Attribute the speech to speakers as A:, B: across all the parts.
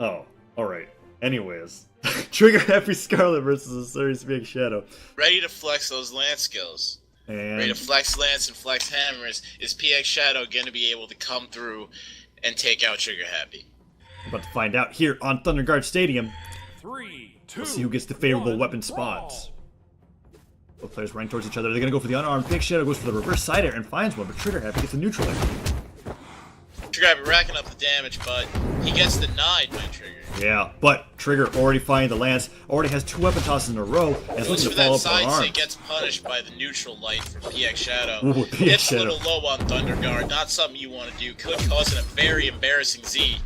A: Oh, alright. Anyways. Triggerhappy Scarlet versus Asuri's PXshadow.
B: Ready to flex those lance skills. Ready to
A: And
B: flex lance and flex hammers. Is PXshadow going to be able to come through and take out Triggerhappy?
A: about to find out here on Thunderguard Stadium.
C: 3, 2,
A: Let's see who gets the favorable
C: 1,
A: weapon
C: brawl.
A: spots. Both players running towards each other. They're going to go for the unarmed. PXshadow goes for the reverse side air and finds one, but Triggerhappy gets a neutral air.
B: Triggerhappy racking up the damage, but he gets denied by Trigger.
A: Yeah, but Trigger already finding the lance, already has 2 weapon tosses in a row, and is
B: Goes
A: looking
B: for
A: to follow
B: that
A: up
B: side
A: unarmed.
B: stick, gets punished by the neutral light from PXshadow.
A: Ooh,
B: It's a
A: PXshadow.
B: little low on Thunderguard, not something you want to do. Could cause a very embarrassing Z.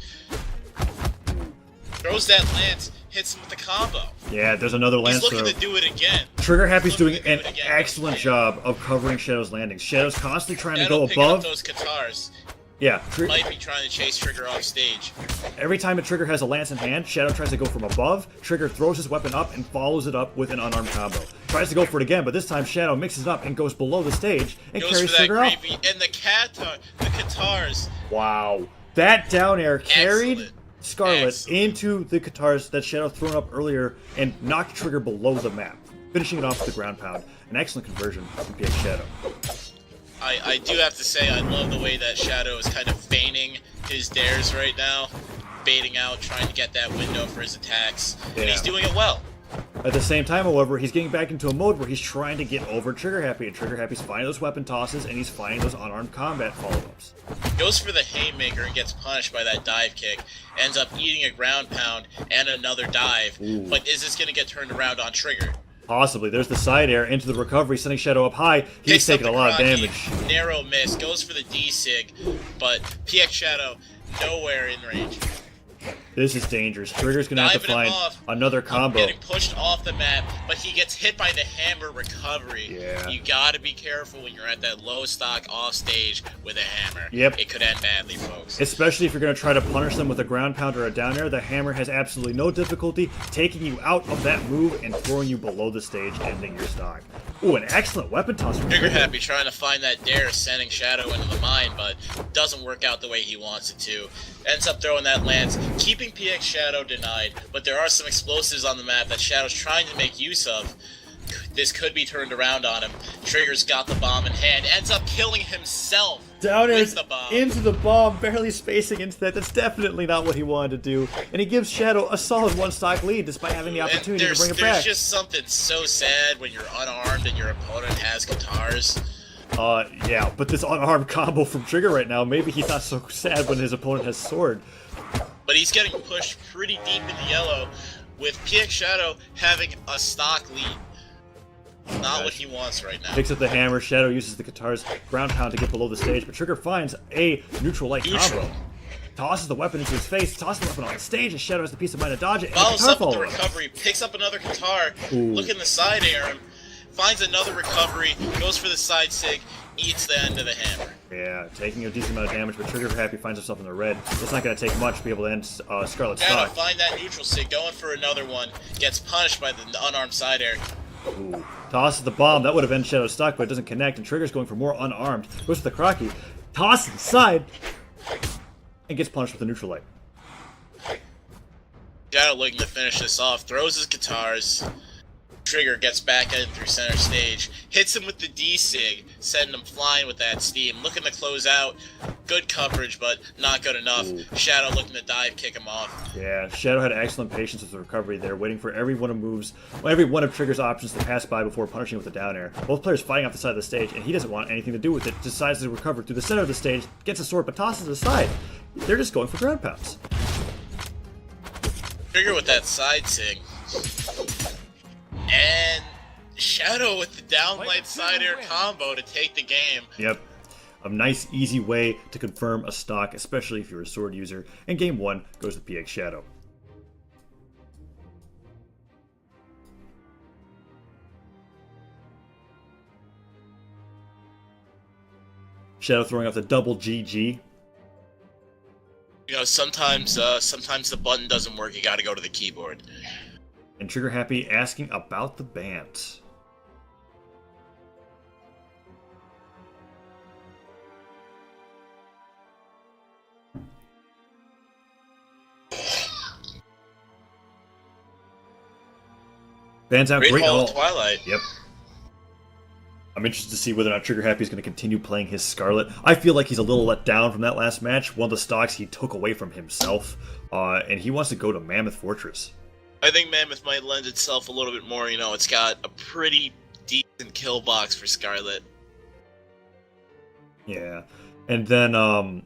B: Throws that lance, hits him with the combo.
A: Yeah, there's another lance
B: He's looking
A: throw.
B: to do it again.
A: Triggerhappy's doing
B: looking to
A: an
B: do it again.
A: excellent job of covering Shadow's landings. Shadow's constantly trying to
B: Shadow
A: go
B: picking up
A: above.
B: those Katars.
A: Yeah,
B: Might be trying to chase Trigger off stage.
A: every time a Trigger has a lance in hand, Shadow tries to go from above. Trigger throws his weapon up and follows it up with an unarmed combo. Tries to go for it again, but this time Shadow mixes it up and goes below the stage and
B: Goes
A: carries
B: for that
A: Trigger up.
B: gravy, and the Katars.
A: Wow. That down air carried
B: Excellent.
A: Scarlet
B: Excellent.
A: into the Katars that Shadow thrown up earlier and knocked Trigger below the map, finishing it off with the ground pound. An excellent conversion from PXshadow.
B: I do have to say, I love the way that Shadow is kind of feigning his dares right now. Baiting out, trying to get that window for his attacks. And he's
A: Yeah.
B: doing it well.
A: At the same time, however, he's getting back into a mode where he's trying to get over Triggerhappy, and Triggerhappy's finding those weapon tosses, and he's finding those unarmed combat follow-ups.
B: Goes for the haymaker and gets punished by that dive kick. Ends up eating a ground pound and another dive.
A: Ooh.
B: But is this going to get turned around on Trigger?
A: Possibly. There's the side air into the recovery, sending Shadow up high. He's
B: Picks up
A: taking a
B: the
A: lot of
B: Crocky,
A: damage.
B: Narrow miss. Goes for the D-Sig. But PXshadow nowhere in range.
A: This is dangerous. Trigger's gonna have to
B: Diving him
A: find
B: off.
A: another combo.
B: Getting pushed off the map, but he gets hit by the hammer recovery.
A: Yeah.
B: You gotta be careful when you're at that low stock off stage with a hammer.
A: Yep.
B: It could end badly, folks.
A: Especially if you're going to try to punish them with a ground pound or a down air, the hammer has absolutely no difficulty taking you out of that move and throwing you below the stage, ending your stock. Ooh, an excellent weapon toss from
B: Triggerhappy trying to find that dare, sending Shadow into the mine, but doesn't work out the way he wants it to. Ends up throwing that lance, keeping PXshadow denied, but there are some explosives on the map that Shadow's trying to make use of. This could be turned around on him. Trigger's got the bomb in hand, ends up killing himself.
A: Down air
B: with the bomb.
A: into the bomb, barely spacing into that. That's definitely not what he wanted to do. And he gives Shadow a solid 1-stock lead despite having the
B: And
A: opportunity to
B: there's
A: bring it back.
B: just something so sad when you're unarmed and your opponent has Katars.
A: Yeah, but this unarmed combo from Trigger right now, maybe he's not so sad when his opponent has sword.
B: But he's getting pushed pretty deep into yellow, with PXshadow having a stock lead. Not what he wants right now.
A: Picks up the hammer, Shadow uses the Katar's ground pound to get below the stage, but Trigger finds a neutral light
B: Neutral.
A: combo. Tosses the weapon into his face, tosses the weapon on the stage, and Shadow has the piece of mind to dodge it, and
B: Follows
A: the Katar
B: up with the
A: follow-up.
B: recovery, picks up another Katar,
A: Ooh.
B: looking to side air him, finds another recovery, goes for the side sig, eats the end of the hammer.
A: Yeah, taking a decent amount of damage, but Triggerhappy finds himself in the red. It's not going to take much to be able to end Scarlet's
B: Shadow
A: stock.
B: find that neutral sig, going for another one, gets punished by the unarmed side air.
A: Ooh. Tosses the bomb, that would have ended Shadow's stock, but it doesn't connect, and Trigger's going for more unarmed. Goes for the Crocky, tosses inside, and gets punished with a neutral light.
B: Shadow looking to finish this off, throws his Katars. Trigger gets back in through center stage, hits him with the D-Sig, sending him flying with that steam. Looking to close out. Good coverage, but not good enough.
A: Ooh.
B: Shadow looking to dive kick him off.
A: Yeah, Shadow had excellent patience with the recovery there, waiting for every one of Trigger's options to pass by before punishing with a down air. Both players fighting off the side of the stage, and he doesn't want anything to do with it. Decides to recover through the center of the stage, gets a sword, but tosses it aside. They're just going for ground pounds.
B: Trigger with that side sig. And Shadow with the downlight side air combo to take the game.
A: Yep. A nice, easy way to confirm a stock, especially if you're a sword user. And game 1 goes to PXshadow. Shadow throwing off the double GG.
B: You know, sometimes the button doesn't work. You got to go to the keyboard.
A: And Triggerhappy asking about the band. Bans out.
B: Great Hall
A: Hall.
B: of Twilight.
A: Yep. I'm interested to see whether or not Triggerhappy is going to continue playing his Scarlet. I feel like he's a little let down from that last match. One of the stocks he took away from himself, and he wants to go to Mammoth Fortress.
B: I think Mammoth might lend itself a little bit more. You know, it's got a pretty decent kill box for Scarlet.
A: Yeah. And then,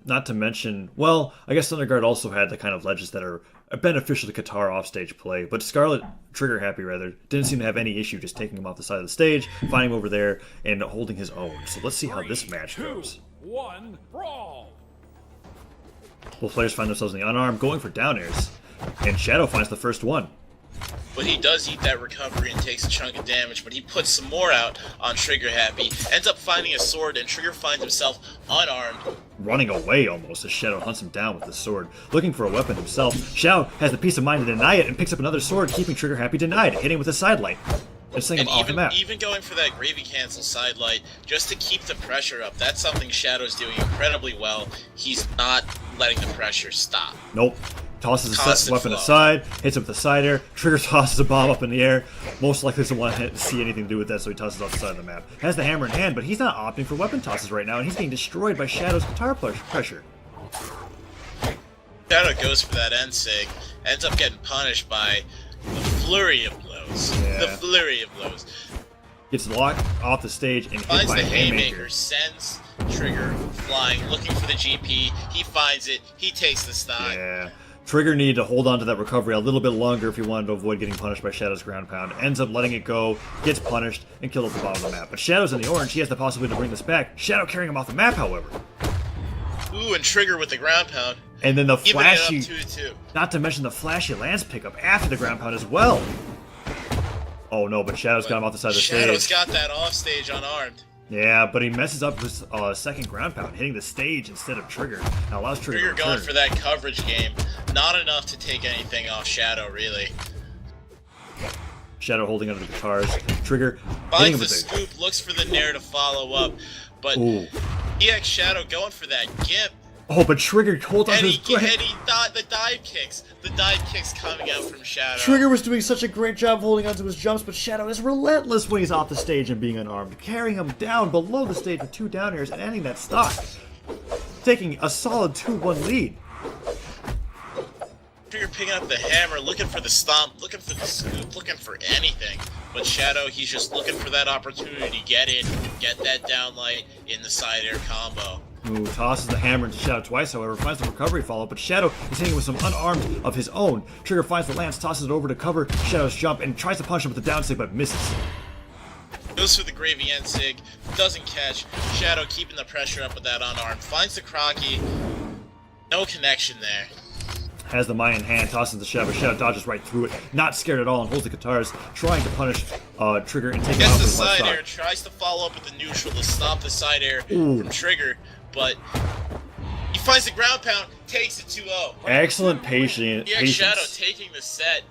A: not to mention, well, I guess Thunderguard also had the kind of ledges that are beneficial to Qatar offstage play, but Scarlet, Triggerhappy rather, didn't seem to have any issue just taking him off the side of the stage, finding him over there, and holding his own. So let's see how this match goes.
C: 3, 2, 1, brawl!
A: Both players find themselves in the unarmed, going for down airs, and Shadow finds the first one.
B: But he does eat that recovery and takes a chunk of damage, but he puts some more out on Triggerhappy, ends up finding a sword, and Trigger finds himself unarmed.
A: Running away almost as Shadow hunts him down with the sword, looking for a weapon himself. Shadow has the peace of mind to deny it and picks up another sword, keeping Triggerhappy denied, hitting with a sidelight. And sending him off the map.
B: Even going for that gravy cancel sidelight just to keep the pressure up. That's something Shadow's doing incredibly well. He's not letting the pressure stop.
A: Nope. Tosses
B: Constant
A: a weapon
B: flow.
A: aside, hits him with the side air, Trigger tosses a bomb up in the air, most likely doesn't want to see anything to do with that, so he tosses off the side of the map. Has the hammer in hand, but he's not opting for weapon tosses right now, and he's getting destroyed by Shadow's guitar pressure.
B: Shadow goes for that end sig, ends up getting punished by the flurry of blows.
A: Yeah.
B: The flurry of blows.
A: Gets locked off the stage and hit
B: Finds
A: by
B: the
A: a
B: haymaker, sends Trigger flying, looking for the GP. He finds it, he takes the stock.
A: Yeah. Trigger needed to hold on to that recovery a little bit longer if he wanted to avoid getting punished by Shadow's ground pound. Ends up letting it go, gets punished, and killed at the bottom of the map. But Shadow's in the orange, he has the possibility to bring this back. Shadow carrying him off the map, however.
B: Ooh, and Trigger with the ground pound.
A: And then the
B: Even it up
A: flashy,
B: 2-2.
A: not to mention the flashy Lance pickup after the ground pound as well. Oh no, but Shadow's got him off the side of the
B: Shadow's
A: stage.
B: got that offstage unarmed.
A: Yeah, but he messes up his second ground pound, hitting the stage instead of Trigger. Now allows Trigger
B: Trigger
A: to
B: going
A: return.
B: for that coverage game. Not enough to take anything off Shadow, really.
A: Shadow holding onto the guitars. Trigger hitting him
B: Finds the
A: with
B: scoop, looks for the nair to follow up, but
A: Ooh.
B: PXshadow going for that gimp.
A: Oh, but Trigger holds onto
B: And
A: his
B: the dive kicks. The dive kicks coming out from Shadow.
A: Trigger was doing such a great job holding onto his jumps, but Shadow is relentless when he's off the stage and being unarmed, carrying him down below the stage with 2 down airs and ending that stock, taking a solid 2-1 lead.
B: Trigger picking up the hammer, looking for the stomp, looking for the scoop, looking for anything. But Shadow, he's just looking for that opportunity to get in, get that downlight in the side air combo.
A: Ooh, tosses the hammer into Shadow twice, however, finds the recovery follow, but Shadow is hitting with some unarmed of his own. Trigger finds the lance, tosses it over to cover Shadow's jump, and tries to punch him with the down sig, but misses.
B: Goes for the gravy end sig, doesn't catch. Shadow keeping the pressure up with that unarmed. Finds the crocky. No connection there.
A: Has the Mayan hand, tosses the Shadow, Shadow dodges right through it, not scared at all, and holds the guitars, trying to punish Trigger and take him out
B: Gets the
A: with one
B: side
A: stock.
B: air, tries to follow up with the neutral to stop the side air
A: Ooh.
B: from Trigger, but he finds the ground pound, takes it 2-0.
A: Excellent patience.
B: PXshadow taking the set.